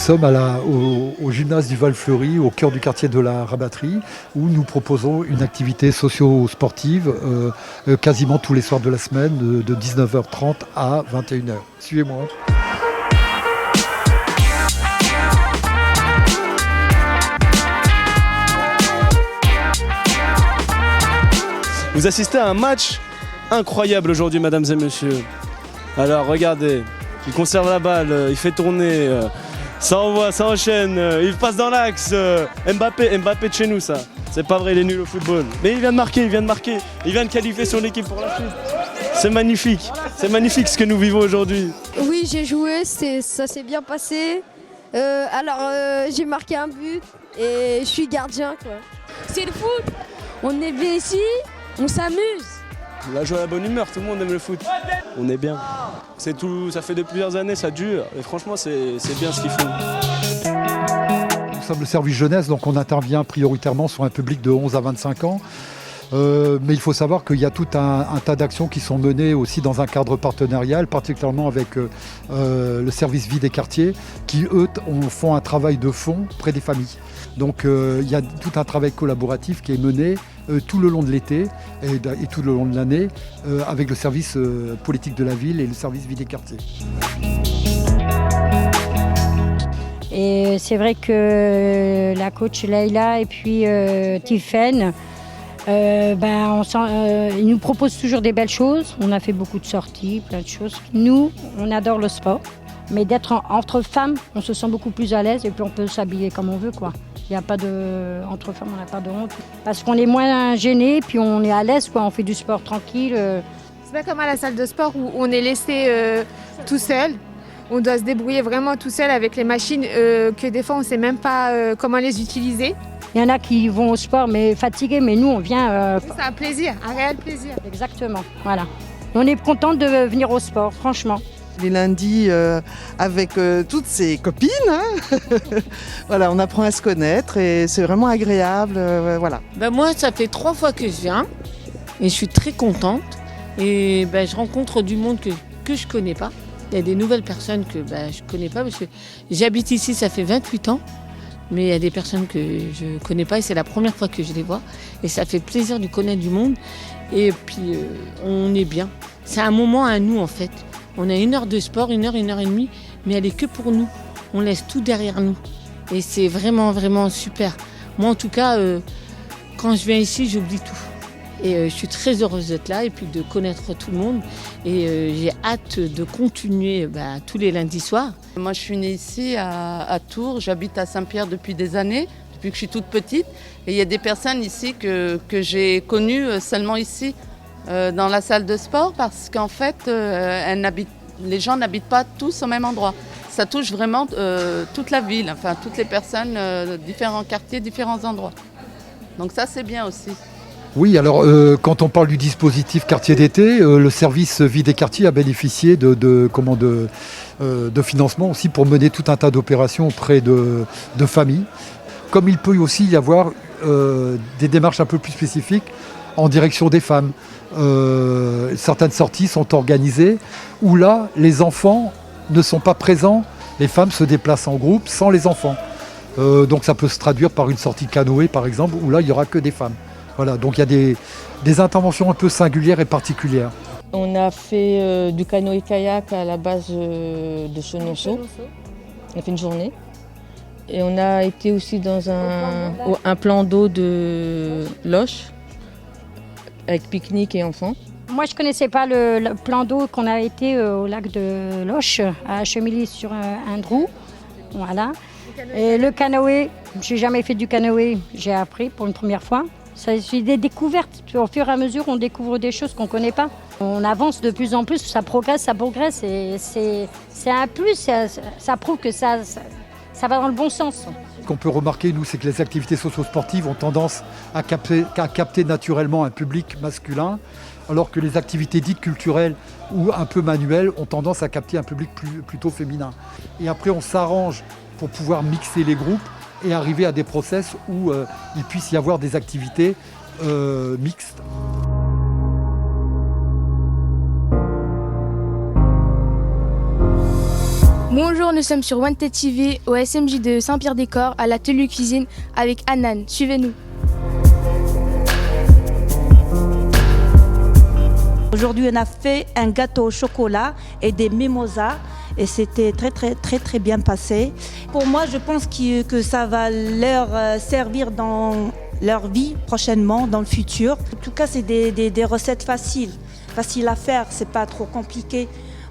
sommes au gymnase du Val-Fleury, au cœur du quartier de la Rabatterie, où nous proposons une activité socio-sportive quasiment tous les soirs de la semaine, de 19h30 à 21h. Suivez-moi. Vous assistez à un match incroyable aujourd'hui, mesdames et messieurs. Alors regardez, il conserve la balle, il fait tourner, ça envoie, ça enchaîne, il passe dans l'axe. Mbappé de chez nous ça. C'est pas vrai, il est nul au football. Mais il vient de marquer, il vient de qualifier son équipe pour la suite. C'est magnifique ce que nous vivons aujourd'hui. Oui, j'ai joué, ça s'est bien passé. J'ai marqué un but et je suis gardien, quoi. C'est le foot, on est bien ici, on s'amuse. On a joué à la bonne humeur, tout le monde aime le foot. On est bien. C'est tout, ça fait de plusieurs années, ça dure. Et franchement, c'est bien ce qu'ils font. Nous sommes le service jeunesse, donc on intervient prioritairement sur un public de 11 à 25 ans. Mais il faut savoir qu'il y a tout un tas d'actions qui sont menées aussi dans un cadre partenarial, particulièrement avec le service vie des quartiers, qui eux font un travail de fond près des familles. Donc il y a tout un travail collaboratif qui est mené tout le long de l'été et tout le long de l'année avec le service politique de la ville et le service vie des quartiers. Et c'est vrai que la coach Leïla et puis Tiffaine, ils nous proposent toujours des belles choses. On a fait beaucoup de sorties, plein de choses. Nous, on adore le sport, mais d'être entre femmes, on se sent beaucoup plus à l'aise et puis on peut s'habiller comme on veut, quoi. Il n'y a pas de... Entre femmes, on n'a pas de honte. Parce qu'on est moins gênés, puis on est à l'aise, quoi. On fait du sport tranquille. C'est pas comme à la salle de sport où on est laissé tout seul. On doit se débrouiller vraiment tout seul avec les machines que des fois on ne sait même pas comment les utiliser. Il y en a qui vont au sport mais fatigués, mais nous on vient... C'est un plaisir, un réel plaisir. Exactement, voilà. On est content de venir au sport, franchement. Les lundis avec toutes ses copines, hein. Voilà, on apprend à se connaître et c'est vraiment agréable. Voilà. Moi, ça fait 3 fois que je viens et je suis très contente. Et je rencontre du monde que je ne connais pas. Il y a des nouvelles personnes que je ne connais pas parce que j'habite ici, ça fait 28 ans. Mais il y a des personnes que je ne connais pas et c'est la première fois que je les vois. Et ça fait plaisir de connaître du monde. Et puis, on est bien. C'est un moment à nous, en fait. On a 1 heure de sport, 1 heure et demie, mais elle est que pour nous. On laisse tout derrière nous. Et c'est vraiment, vraiment super. Moi, en tout cas, quand je viens ici, j'oublie tout. Et je suis très heureuse d'être là et puis de connaître tout le monde. Et j'ai hâte de continuer tous les lundis soirs. Moi, je suis née ici à Tours. J'habite à Saint-Pierre depuis des années, depuis que je suis toute petite. Et il y a des personnes ici que j'ai connues seulement ici, dans la salle de sport, parce qu'en fait, les gens n'habitent pas tous au même endroit. Ça touche vraiment toute la ville, enfin toutes les personnes, différents quartiers, différents endroits. Donc ça, c'est bien aussi. Oui, alors quand on parle du dispositif quartier d'été, le service vie des quartiers a bénéficié de financement aussi pour mener tout un tas d'opérations auprès de familles. Comme il peut aussi y avoir des démarches un peu plus spécifiques en direction des femmes. Certaines sorties sont organisées où là, les enfants ne sont pas présents, les femmes se déplacent en groupe sans les enfants. Donc ça peut se traduire par une sortie canoë par exemple, où là, il n'y aura que des femmes. Voilà, donc il y a des interventions un peu singulières et particulières. On a fait du canoë-kayak à la base de Chenonceau. On a fait une journée. Et on a été aussi dans un plan d'eau de Loches, avec pique-nique et enfants. Moi, je ne connaissais pas le plan d'eau qu'on a été au lac de Loches, à Chemilly sur un drou. Voilà. Et le canoë, je n'ai jamais fait du canoë, j'ai appris pour une première fois. C'est des découvertes. Au fur et à mesure, on découvre des choses qu'on ne connaît pas. On avance de plus en plus, ça progresse. Et c'est un plus, ça prouve que ça va dans le bon sens. Ce qu'on peut remarquer, nous, c'est que les activités socio-sportives ont tendance à capter naturellement un public masculin, alors que les activités dites culturelles ou un peu manuelles ont tendance à capter un public plutôt féminin. Et après, on s'arrange pour pouvoir mixer les groupes et arriver à des process où il puisse y avoir des activités mixtes. Bonjour, nous sommes sur Wanted TV au SMJ de Saint-Pierre-des-Corps à l'atelier cuisine avec Anan. Suivez-nous. Aujourd'hui, on a fait un gâteau au chocolat et des mimosas et c'était très bien passé. Pour moi, je pense que ça va leur servir dans leur vie prochainement, dans le futur. En tout cas, c'est des recettes faciles à faire, c'est pas trop compliqué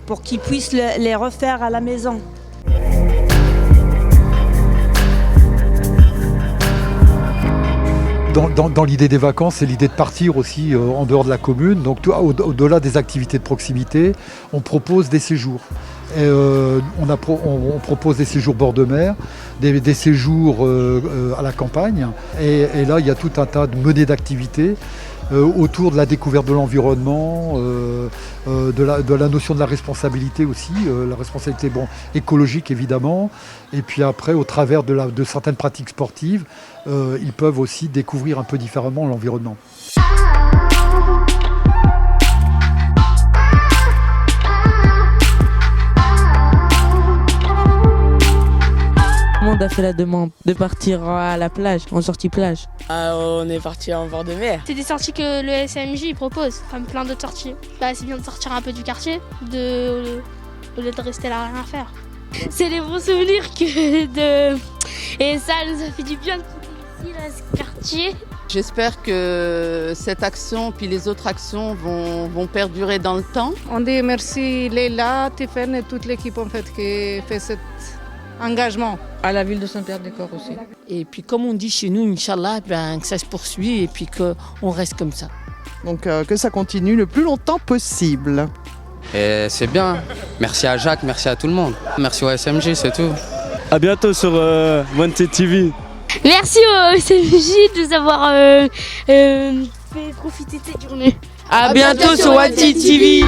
pour qu'ils puissent les refaire à la maison. Dans l'idée des vacances, c'est l'idée de partir aussi en dehors de la commune. Donc au-delà des activités de proximité, on propose des séjours. Et, on propose des séjours bord de mer, des séjours à la campagne. Et là, il y a tout un tas de menées d'activités autour de la découverte de l'environnement, de la notion de la responsabilité aussi, la responsabilité écologique évidemment, et puis après au travers de certaines pratiques sportives, ils peuvent aussi découvrir un peu différemment l'environnement. Tout le monde a fait la demande de partir à la plage, en sortie plage. On est parti en bord de mer. C'est des sorties que le SMJ propose, comme plein d'autres sorties. C'est bien de sortir un peu du quartier, au lieu de rester là à rien faire. C'est des bons souvenirs et ça nous a fait du bien de quitter ici, là, ce quartier. J'espère que cette action puis les autres actions vont perdurer dans le temps. On dit merci Leila, Tiffen et toute l'équipe en fait qui fait cet engagement. À la ville de Saint-Pierre-des-Corps aussi. Et puis comme on dit chez nous, Inch'Allah, que ça se poursuit et puis qu'on reste comme ça. Donc que ça continue le plus longtemps possible. Et c'est bien. Merci à Jacques, merci à tout le monde. Merci au SMJ, c'est tout. À bientôt sur Wanted TV. Merci au SMJ de nous avoir fait profiter de cette journée. À bientôt sur Wanted TV.